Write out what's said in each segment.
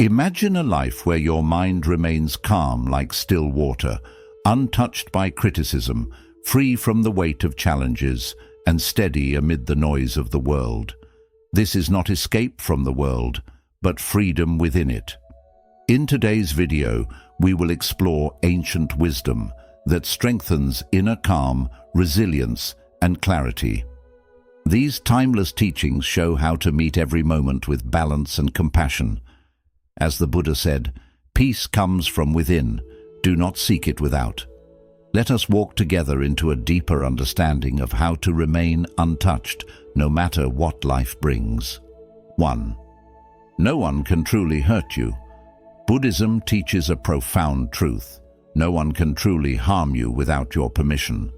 Imagine a life where your mind remains calm like still water, untouched by criticism, free from the weight of challenges, and steady amid the noise of the world. This is not escape from the world, but freedom within it. In today's video, we will explore ancient wisdom that strengthens inner calm, resilience, and clarity. These timeless teachings show how to meet every moment with balance and compassion. As the Buddha said, "Peace comes from within, do not seek it without." Let us walk together into a deeper understanding of how to remain untouched, no matter what life brings. 1. No one can truly hurt you. Buddhism teaches a profound truth. No one can truly harm you without your permission.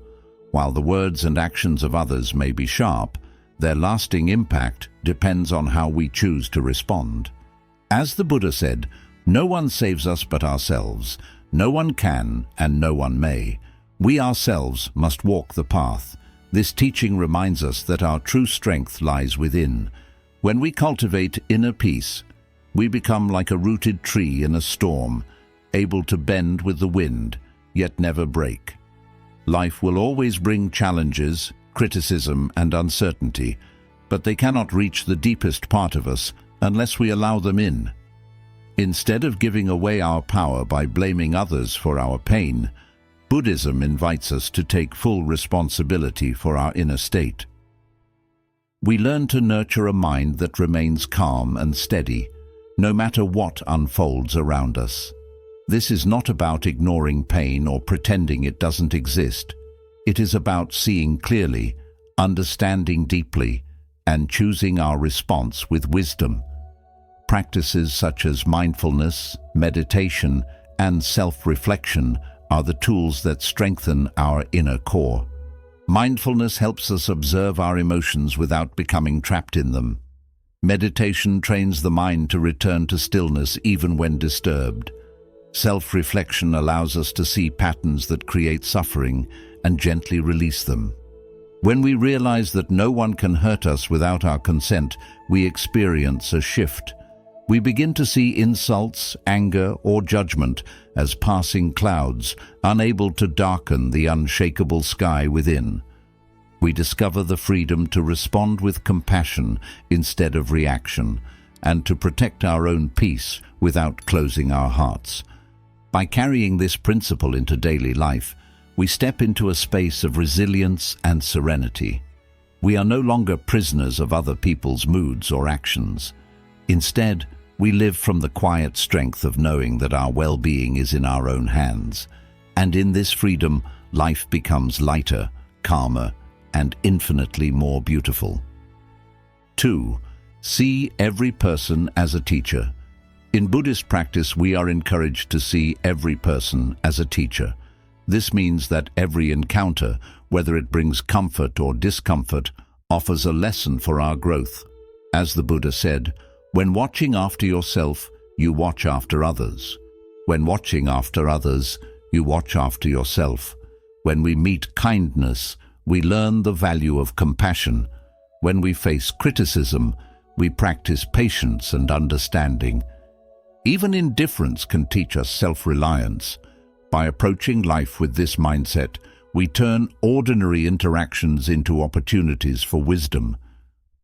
While the words and actions of others may be sharp, their lasting impact depends on how we choose to respond. As the Buddha said, "No one saves us but ourselves. No one can and no one may. We ourselves must walk the path." This teaching reminds us that our true strength lies within. When we cultivate inner peace, we become like a rooted tree in a storm, able to bend with the wind, yet never break. Life will always bring challenges, criticism, and uncertainty, but they cannot reach the deepest part of us unless we allow them in. Instead of giving away our power by blaming others for our pain, Buddhism invites us to take full responsibility for our inner state. We learn to nurture a mind that remains calm and steady, no matter what unfolds around us. This is not about ignoring pain or pretending it doesn't exist. It is about seeing clearly, understanding deeply, and choosing our response with wisdom. Practices such as mindfulness, meditation, and self-reflection are the tools that strengthen our inner core. Mindfulness helps us observe our emotions without becoming trapped in them. Meditation trains the mind to return to stillness even when disturbed. Self-reflection allows us to see patterns that create suffering and gently release them. When we realize that no one can hurt us without our consent, we experience a shift. We begin to see insults, anger, or judgment as passing clouds, unable to darken the unshakable sky within. We discover the freedom to respond with compassion instead of reaction, and to protect our own peace without closing our hearts. By carrying this principle into daily life, we step into a space of resilience and serenity. We are no longer prisoners of other people's moods or actions. Instead, we live from the quiet strength of knowing that our well-being is in our own hands. And in this freedom, life becomes lighter, calmer, and infinitely more beautiful. 2. See every person as a teacher. In Buddhist practice, we are encouraged to see every person as a teacher. This means that every encounter, whether it brings comfort or discomfort, offers a lesson for our growth. As the Buddha said, "When watching after yourself, you watch after others. When watching after others, you watch after yourself. When we meet kindness, we learn the value of compassion. When we face criticism, we practice patience and understanding." Even indifference can teach us self-reliance. By approaching life with this mindset, we turn ordinary interactions into opportunities for wisdom.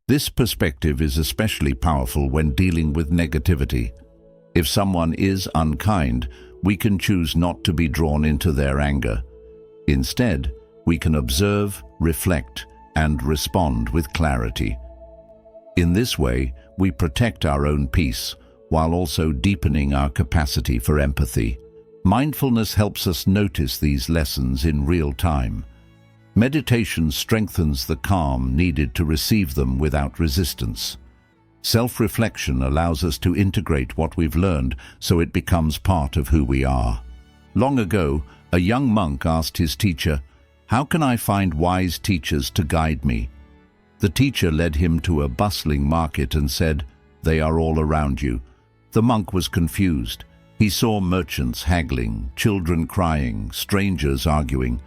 This perspective is especially powerful when dealing with negativity. If someone is unkind, we can choose not to be drawn into their anger. Instead, we can observe, reflect, and respond with clarity. In this way, we protect our own peace, while also deepening our capacity for empathy. Mindfulness helps us notice these lessons in real time. Meditation strengthens the calm needed to receive them without resistance. Self-reflection allows us to integrate what we've learned so it becomes part of who we are. Long ago, a young monk asked his teacher, "How can I find wise teachers to guide me?" The teacher led him to a bustling market and said, "They are all around you." The monk was confused. He saw merchants haggling, children crying, strangers arguing.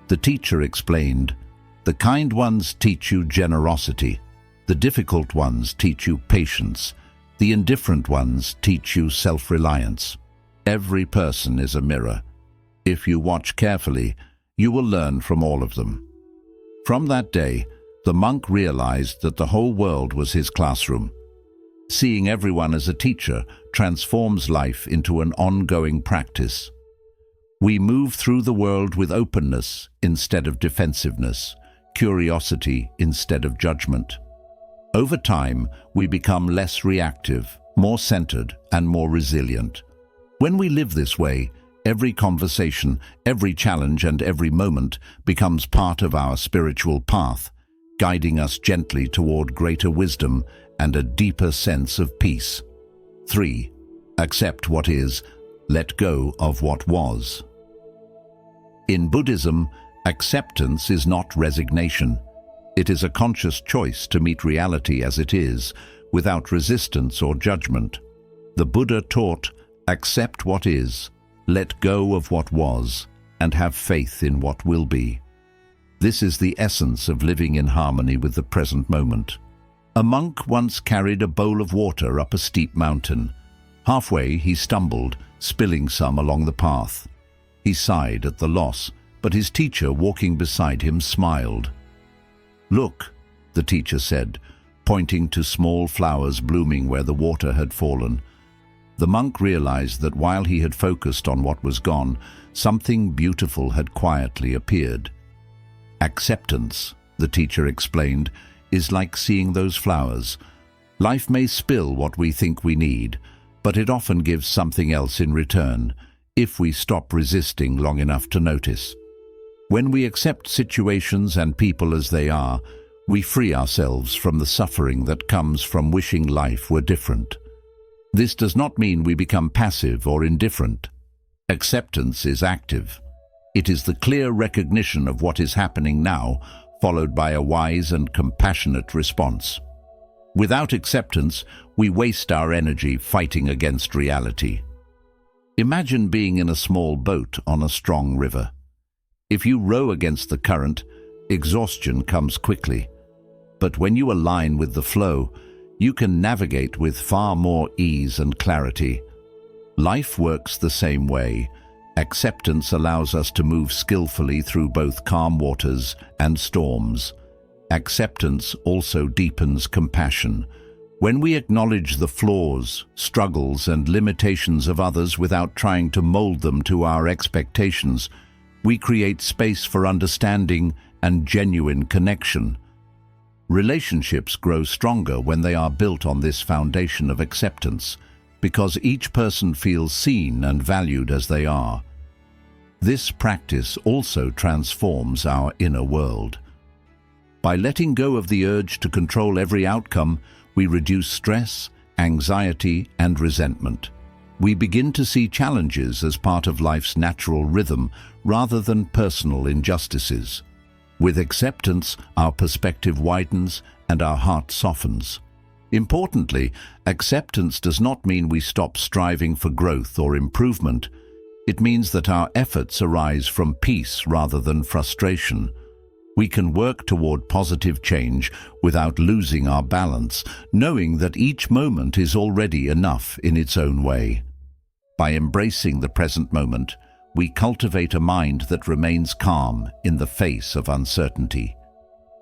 The teacher explained, "The kind ones teach you generosity. The difficult ones teach you patience. The indifferent ones teach you self-reliance. Every person is a mirror. If you watch carefully, you will learn from all of them. From that day, the monk realized that the whole world was his classroom. Seeing everyone as a teacher transforms life into an ongoing practice. We move through the world with openness instead of defensiveness, curiosity instead of judgment. Over time, we become less reactive, more centered, and more resilient. When we live this way, every conversation, every challenge, and every moment becomes part of our spiritual path, guiding us gently toward greater wisdom and a deeper sense of peace. 3. Accept what is, let go of what was. In Buddhism, acceptance is not resignation. It is a conscious choice to meet reality as it is, without resistance or judgment. The Buddha taught, accept what is, let go of what was, and have faith in what will be. This is the essence of living in harmony with the present moment. A monk once carried a bowl of water up a steep mountain. Halfway, he stumbled, spilling some along the path. He sighed at the loss, but his teacher walking beside him smiled. "Look," the teacher said, pointing to small flowers blooming where the water had fallen. The monk realized that while he had focused on what was gone, something beautiful had quietly appeared. Acceptance, the teacher explained, is like seeing those flowers. Life may spill what we think we need, but it often gives something else in return, if we stop resisting long enough to notice. When we accept situations and people as they are, we free ourselves from the suffering that comes from wishing life were different. This does not mean we become passive or indifferent. Acceptance is active. It is the clear recognition of what is happening now, followed by a wise and compassionate response. Without acceptance, we waste our energy fighting against reality. Imagine being in a small boat on a strong river. If you row against the current, exhaustion comes quickly. But when you align with the flow, you can navigate with far more ease and clarity. Life works the same way. Acceptance allows us to move skillfully through both calm waters and storms. Acceptance also deepens compassion. When we acknowledge the flaws, struggles, and limitations of others without trying to mold them to our expectations, we create space for understanding and genuine connection. Relationships grow stronger when they are built on this foundation of acceptance, because each person feels seen and valued as they are. This practice also transforms our inner world. By letting go of the urge to control every outcome, we reduce stress, anxiety, and resentment. We begin to see challenges as part of life's natural rhythm rather than personal injustices. With acceptance, our perspective widens and our heart softens. Importantly, acceptance does not mean we stop striving for growth or improvement. It means that our efforts arise from peace rather than frustration. We can work toward positive change without losing our balance, knowing that each moment is already enough in its own way. By embracing the present moment, we cultivate a mind that remains calm in the face of uncertainty.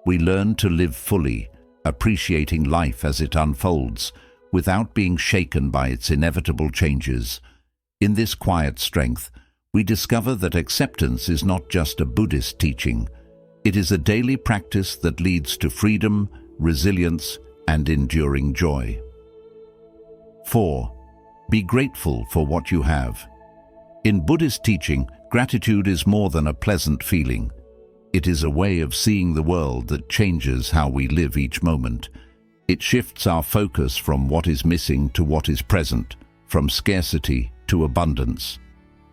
We learn to live fully, appreciating life as it unfolds, without being shaken by its inevitable changes. In this quiet strength, we discover that acceptance is not just a Buddhist teaching. It is a daily practice that leads to freedom, resilience, and enduring joy. 4. Be grateful for what you have. In Buddhist teaching, gratitude is more than a pleasant feeling. It is a way of seeing the world that changes how we live each moment. It shifts our focus from what is missing to what is present, from scarcity to abundance.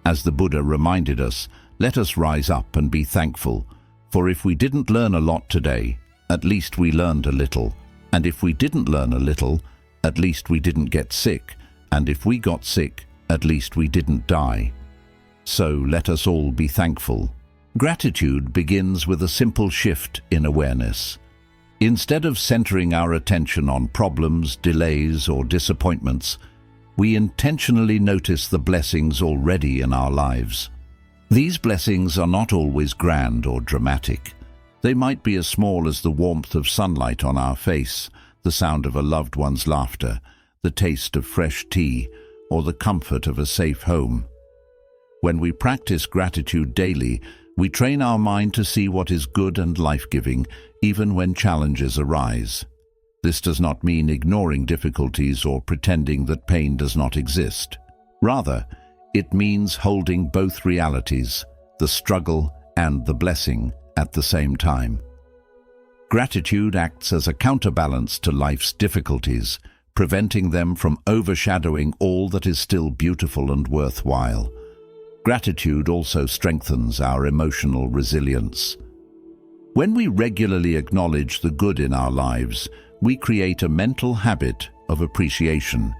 As the Buddha reminded us, let us rise up and be thankful, for if we didn't learn a lot today, at least we learned a little, and if we didn't learn a little, at least we didn't get sick, and if we got sick, at least we didn't die. So let us all be thankful. Gratitude begins with a simple shift in awareness. Instead of centering our attention on problems, delays, or disappointments, we intentionally notice the blessings already in our lives. These blessings are not always grand or dramatic. They might be as small as the warmth of sunlight on our face, the sound of a loved one's laughter, the taste of fresh tea, or the comfort of a safe home. When we practice gratitude daily, we train our mind to see what is good and life-giving, even when challenges arise. This does not mean ignoring difficulties or pretending that pain does not exist. Rather, it means holding both realities, the struggle and the blessing, at the same time. Gratitude acts as a counterbalance to life's difficulties, preventing them from overshadowing all that is still beautiful and worthwhile. Gratitude also strengthens our emotional resilience. When we regularly acknowledge the good in our lives, we create a mental habit of appreciation.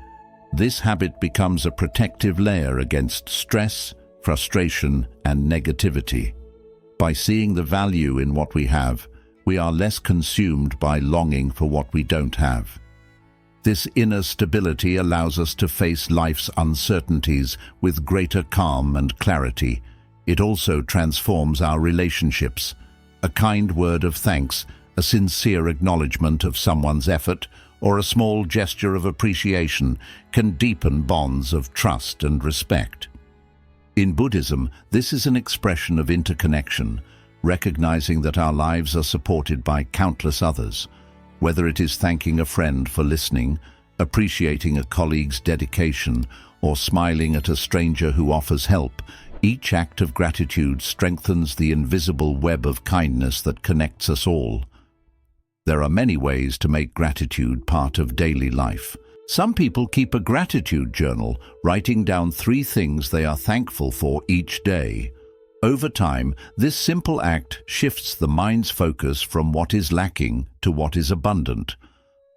This habit becomes a protective layer against stress, frustration, and negativity. By seeing the value in what we have, we are less consumed by longing for what we don't have. This inner stability allows us to face life's uncertainties with greater calm and clarity. It also transforms our relationships. A kind word of thanks, a sincere acknowledgement of someone's effort, or a small gesture of appreciation can deepen bonds of trust and respect. In Buddhism, this is an expression of interconnection, recognizing that our lives are supported by countless others. Whether it is thanking a friend for listening, appreciating a colleague's dedication, or smiling at a stranger who offers help, each act of gratitude strengthens the invisible web of kindness that connects us all. There are many ways to make gratitude part of daily life. Some people keep a gratitude journal, writing down 3 things they are thankful for each day. Over time, this simple act shifts the mind's focus from what is lacking to what is abundant.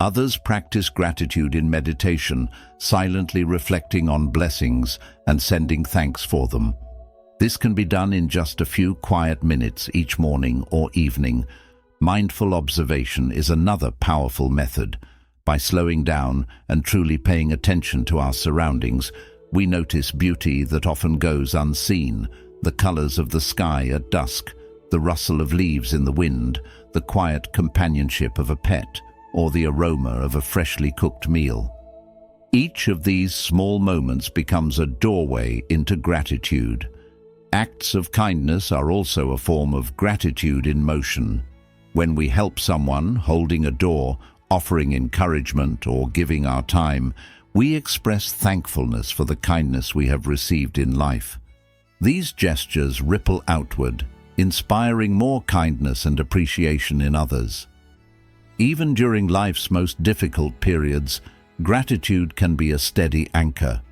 Others practice gratitude in meditation, silently reflecting on blessings and sending thanks for them. This can be done in just a few quiet minutes each morning or evening. Mindful observation is another powerful method. By slowing down and truly paying attention to our surroundings, we notice beauty that often goes unseen. The colors of the sky at dusk, the rustle of leaves in the wind, the quiet companionship of a pet, or the aroma of a freshly cooked meal. Each of these small moments becomes a doorway into gratitude. Acts of kindness are also a form of gratitude in motion. When we help someone, holding a door, offering encouragement, or giving our time, we express thankfulness for the kindness we have received in life. These gestures ripple outward, inspiring more kindness and appreciation in others. Even during life's most difficult periods, gratitude can be a steady anchor.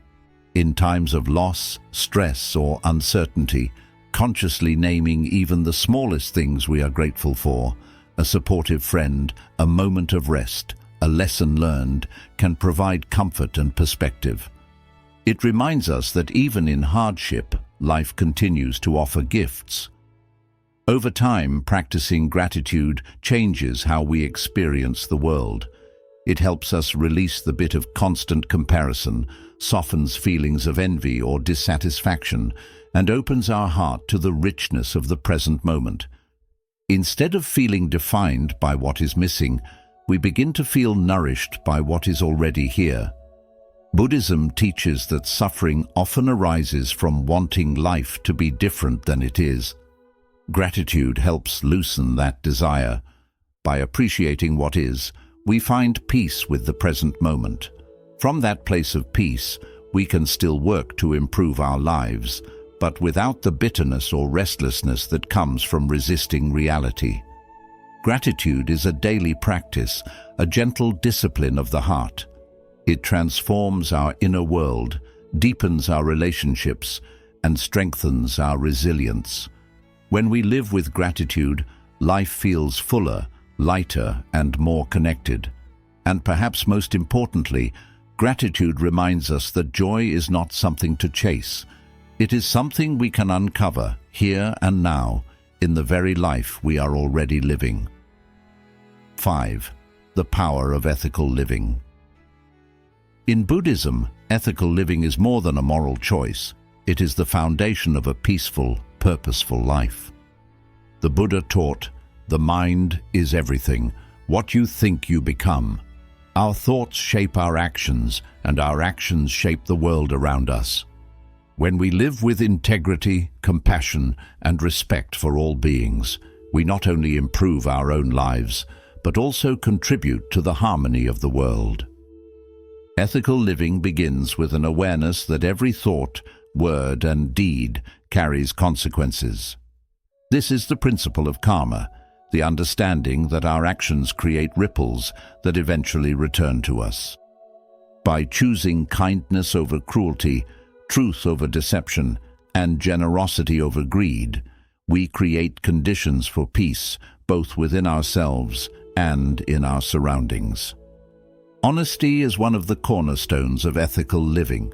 In times of loss, stress, or uncertainty, consciously naming even the smallest things we are grateful for, a supportive friend, a moment of rest, a lesson learned, can provide comfort and perspective. It reminds us that even in hardship, life continues to offer gifts. Over time, practicing gratitude changes how we experience the world. It helps us release the bit of constant comparison, softens feelings of envy or dissatisfaction, and opens our heart to the richness of the present moment. Instead of feeling defined by what is missing, we begin to feel nourished by what is already here. Buddhism teaches that suffering often arises from wanting life to be different than it is. Gratitude helps loosen that desire. By appreciating what is, we find peace with the present moment. From that place of peace, we can still work to improve our lives, but without the bitterness or restlessness that comes from resisting reality. Gratitude is a daily practice, a gentle discipline of the heart. It transforms our inner world, deepens our relationships, and strengthens our resilience. When we live with gratitude, life feels fuller, lighter, and more connected. And perhaps most importantly, gratitude reminds us that joy is not something to chase. It is something we can uncover here and now, in the very life we are already living. 5. The power of ethical living. In Buddhism, ethical living is more than a moral choice. It is the foundation of a peaceful, purposeful life. The Buddha taught, "The mind is everything. What you think you become." Our thoughts shape our actions, and our actions shape the world around us. When we live with integrity, compassion, and respect for all beings, we not only improve our own lives, but also contribute to the harmony of the world. Ethical living begins with an awareness that every thought, word, and deed carries consequences. This is the principle of karma, the understanding that our actions create ripples that eventually return to us. By choosing kindness over cruelty, truth over deception, and generosity over greed, we create conditions for peace, both within ourselves and in our surroundings. Honesty is one of the cornerstones of ethical living.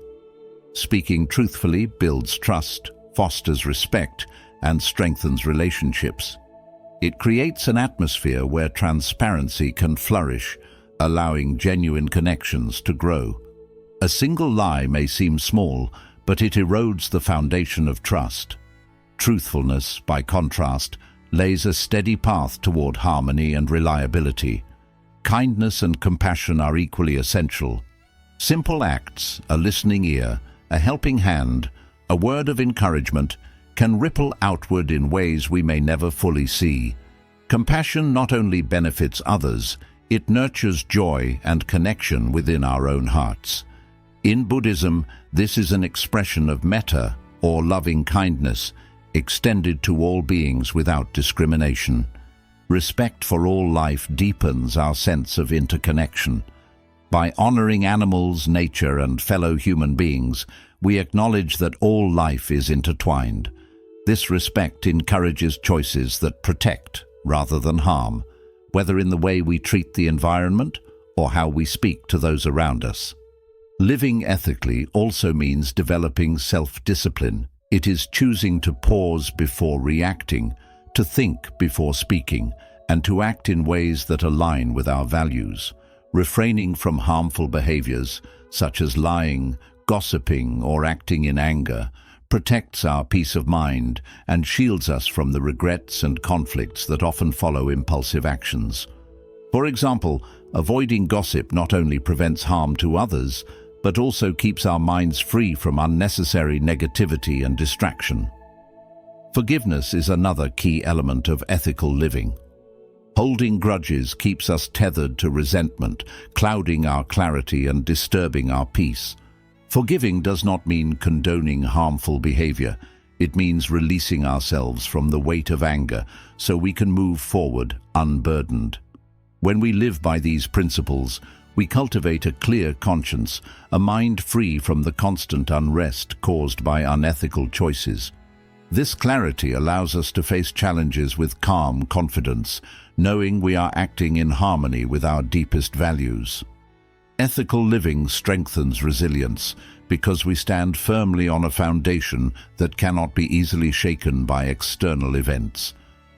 Speaking truthfully builds trust, fosters respect, and strengthens relationships. It creates an atmosphere where transparency can flourish, allowing genuine connections to grow. A single lie may seem small, but it erodes the foundation of trust. Truthfulness, by contrast, lays a steady path toward harmony and reliability. Kindness and compassion are equally essential. Simple acts, a listening ear, a helping hand, a word of encouragement, can ripple outward in ways we may never fully see. Compassion not only benefits others, it nurtures joy and connection within our own hearts. In Buddhism, this is an expression of metta, or loving kindness, extended to all beings without discrimination. Respect for all life deepens our sense of interconnection. By honoring animals, nature, and fellow human beings, we acknowledge that all life is intertwined. This respect encourages choices that protect rather than harm, whether in the way we treat the environment or how we speak to those around us. Living ethically also means developing self-discipline. It is choosing to pause before reacting, to think before speaking, and to act in ways that align with our values. Refraining from harmful behaviors, such as lying, gossiping, or acting in anger, protects our peace of mind and shields us from the regrets and conflicts that often follow impulsive actions. For example, avoiding gossip not only prevents harm to others, but also keeps our minds free from unnecessary negativity and distraction. Forgiveness is another key element of ethical living. Holding grudges keeps us tethered to resentment, clouding our clarity and disturbing our peace. Forgiving does not mean condoning harmful behavior. It means releasing ourselves from the weight of anger so we can move forward unburdened. When we live by these principles, we cultivate a clear conscience, a mind free from the constant unrest caused by unethical choices. This clarity allows us to face challenges with calm confidence, knowing we are acting in harmony with our deepest values. Ethical living strengthens resilience because we stand firmly on a foundation that cannot be easily shaken by external events.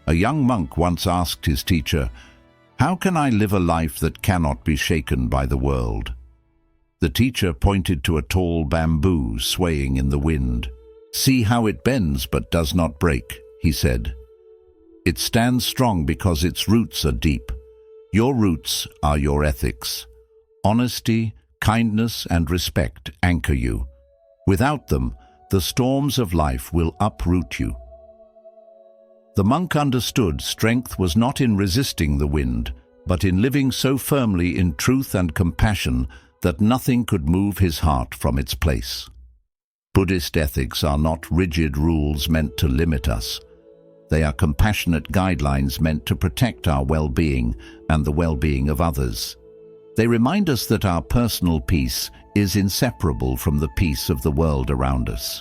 A young monk once asked his teacher, "How can I live a life that cannot be shaken by the world?" The teacher pointed to a tall bamboo swaying in the wind. "See how it bends but does not break," he said. "It stands strong because its roots are deep. Your roots are your ethics. Honesty, kindness, and respect anchor you. Without them, the storms of life will uproot you." The monk understood strength was not in resisting the wind, but in living so firmly in truth and compassion that nothing could move his heart from its place. Buddhist ethics are not rigid rules meant to limit us. They are compassionate guidelines meant to protect our well-being and the well-being of others. They remind us that our personal peace is inseparable from the peace of the world around us.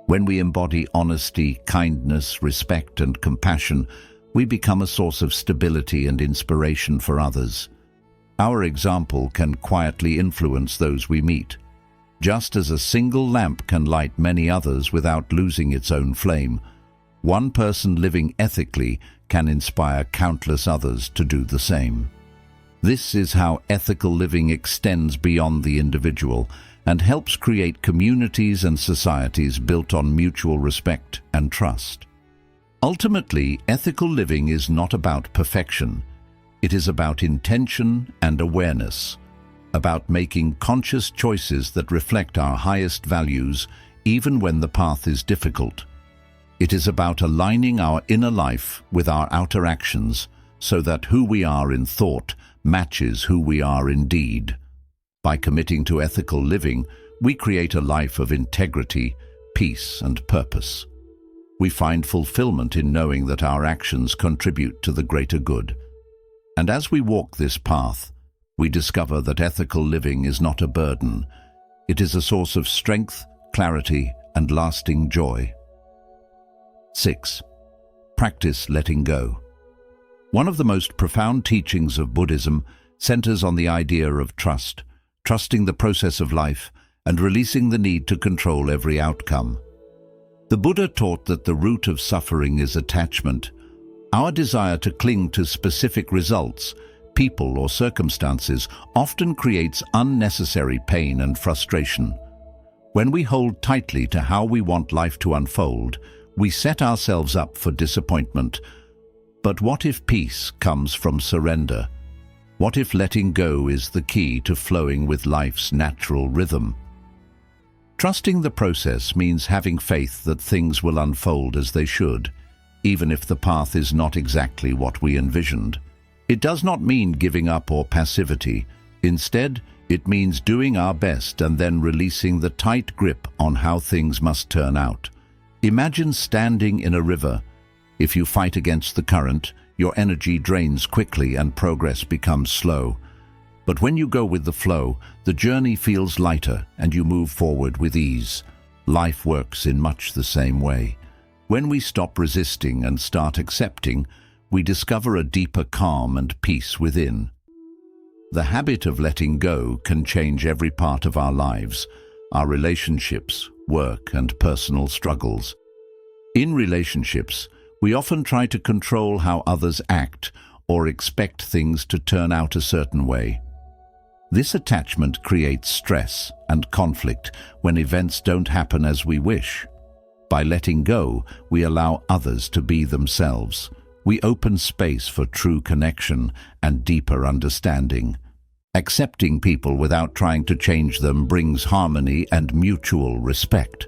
When we embody honesty, kindness, respect, and compassion, we become a source of stability and inspiration for others. Our example can quietly influence those we meet. Just as a single lamp can light many others without losing its own flame, one person living ethically can inspire countless others to do the same. This is how ethical living extends beyond the individual and helps create communities and societies built on mutual respect and trust. Ultimately, ethical living is not about perfection. It is about intention and awareness, about making conscious choices that reflect our highest values even when the path is difficult. It is about aligning our inner life with our outer actions so that who we are in thought matches who we are in deed. By committing to ethical living, we create a life of integrity, peace, and purpose. We find fulfillment in knowing that our actions contribute to the greater good. And as we walk this path, we discover that ethical living is not a burden. It is a source of strength, clarity, and lasting joy. 6. Practice letting go. One of the most profound teachings of Buddhism centers on the idea of trust, trusting the process of life and releasing the need to control every outcome. The Buddha taught that the root of suffering is attachment. Our desire to cling to specific results, people, or circumstances often creates unnecessary pain and frustration. When we hold tightly to how we want life to unfold, we set ourselves up for disappointment. But what if peace comes from surrender? What if letting go is the key to flowing with life's natural rhythm? Trusting the process means having faith that things will unfold as they should, even if the path is not exactly what we envisioned. It does not mean giving up or passivity. Instead, it means doing our best and then releasing the tight grip on how things must turn out. Imagine standing in a river. If you fight against the current, your energy drains quickly and progress becomes slow. But when you go with the flow, the journey feels lighter and you move forward with ease. Life works in much the same way. When we stop resisting and start accepting, we discover a deeper calm and peace within. The habit of letting go can change every part of our lives, our relationships, work, and personal struggles. In relationships, we often try to control how others act or expect things to turn out a certain way. This attachment creates stress and conflict when events don't happen as we wish. By letting go, we allow others to be themselves. We open space for true connection and deeper understanding. Accepting people without trying to change them brings harmony and mutual respect.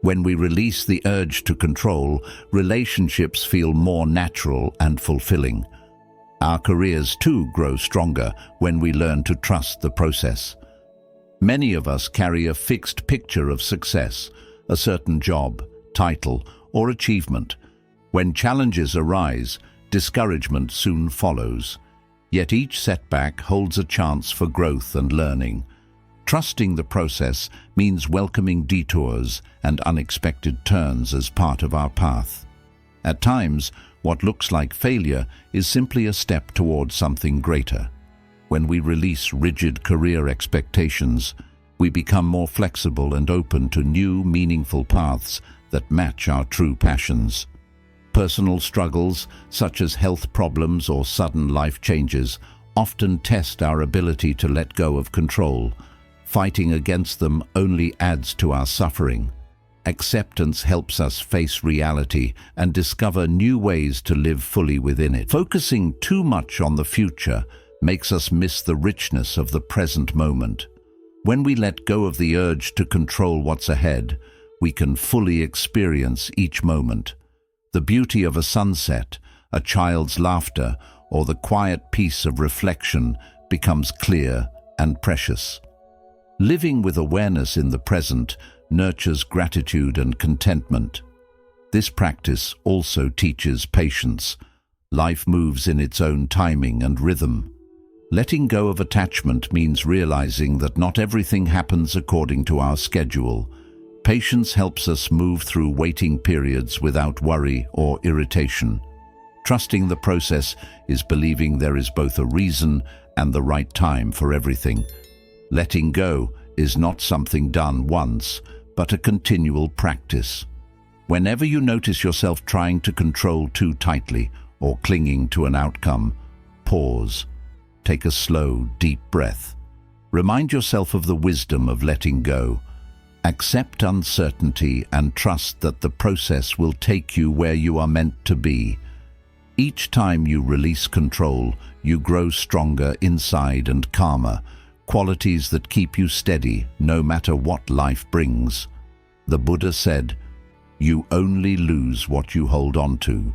When we release the urge to control, relationships feel more natural and fulfilling. Our careers too grow stronger when we learn to trust the process. Many of us carry a fixed picture of success, a certain job, title, or achievement. When challenges arise, discouragement soon follows. Yet each setback holds a chance for growth and learning. Trusting the process means welcoming detours and unexpected turns as part of our path. At times, what looks like failure is simply a step towards something greater. When we release rigid career expectations, we become more flexible and open to new, meaningful paths that match our true passions. Personal struggles, such as health problems or sudden life changes, often test our ability to let go of control. Fighting against them only adds to our suffering. Acceptance helps us face reality and discover new ways to live fully within it. Focusing too much on the future makes us miss the richness of the present moment. When we let go of the urge to control what's ahead, we can fully experience each moment. The beauty of a sunset, a child's laughter, or the quiet peace of reflection becomes clear and precious. Living with awareness in the present nurtures gratitude and contentment. This practice also teaches patience. Life moves in its own timing and rhythm. Letting go of attachment means realizing that not everything happens according to our schedule. Patience helps us move through waiting periods without worry or irritation. Trusting the process is believing there is both a reason and the right time for everything. Letting go is not something done once, but a continual practice. Whenever you notice yourself trying to control too tightly or clinging to an outcome, pause. Take a slow, deep breath. Remind yourself of the wisdom of letting go. Accept uncertainty and trust that the process will take you where you are meant to be. Each time you release control, you grow stronger inside and calmer, qualities that keep you steady no matter what life brings. The Buddha said, "You only lose what you hold on to."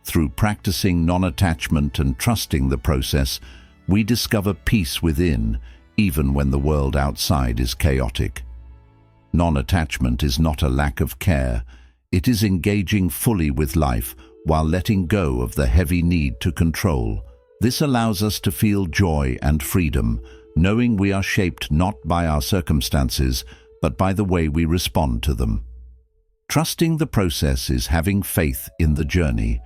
Through practicing non-attachment and trusting the process, we discover peace within, even when the world outside is chaotic. Non-attachment is not a lack of care. It is engaging fully with life while letting go of the heavy need to control. This allows us to feel joy and freedom, knowing we are shaped not by our circumstances, but by the way we respond to them. Trusting the process is having faith in the journey.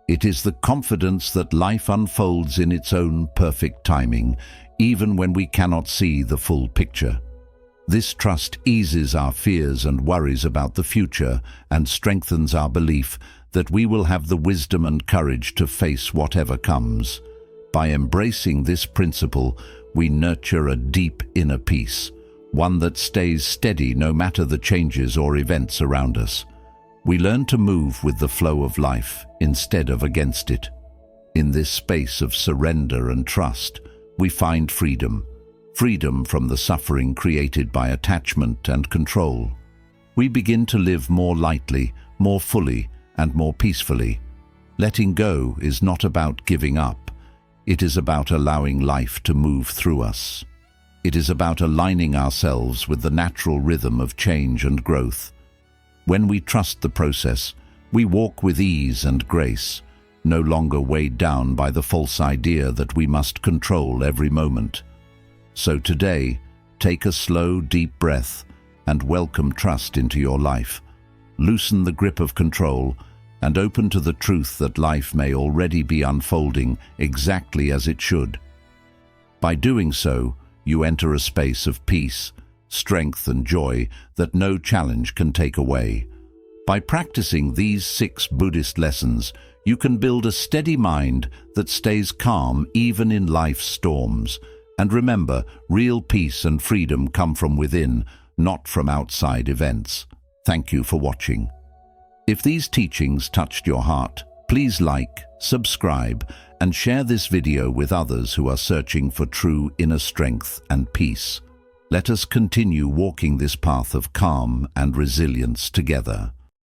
It is the confidence that life unfolds in its own perfect timing, even when we cannot see the full picture. This trust eases our fears and worries about the future and strengthens our belief that we will have the wisdom and courage to face whatever comes. By embracing this principle, we nurture a deep inner peace, one that stays steady no matter the changes or events around us. We learn to move with the flow of life instead of against it. In this space of surrender and trust, we find freedom. Freedom from the suffering created by attachment and control. We begin to live more lightly, more fully, and more peacefully. Letting go is not about giving up. It is about allowing life to move through us. It is about aligning ourselves with the natural rhythm of change and growth. When we trust the process, we walk with ease and grace, no longer weighed down by the false idea that we must control every moment. So today, take a slow, deep breath and welcome trust into your life. Loosen the grip of control and open to the truth that life may already be unfolding exactly as it should. By doing so, you enter a space of peace, strength and joy that no challenge can take away. By practicing these 6 Buddhist lessons, you can build a steady mind that stays calm even in life's storms. And remember, real peace and freedom come from within, not from outside events. Thank you for watching. If these teachings touched your heart, please like, subscribe, and share this video with others who are searching for true inner strength and peace. Let us continue walking this path of calm and resilience together.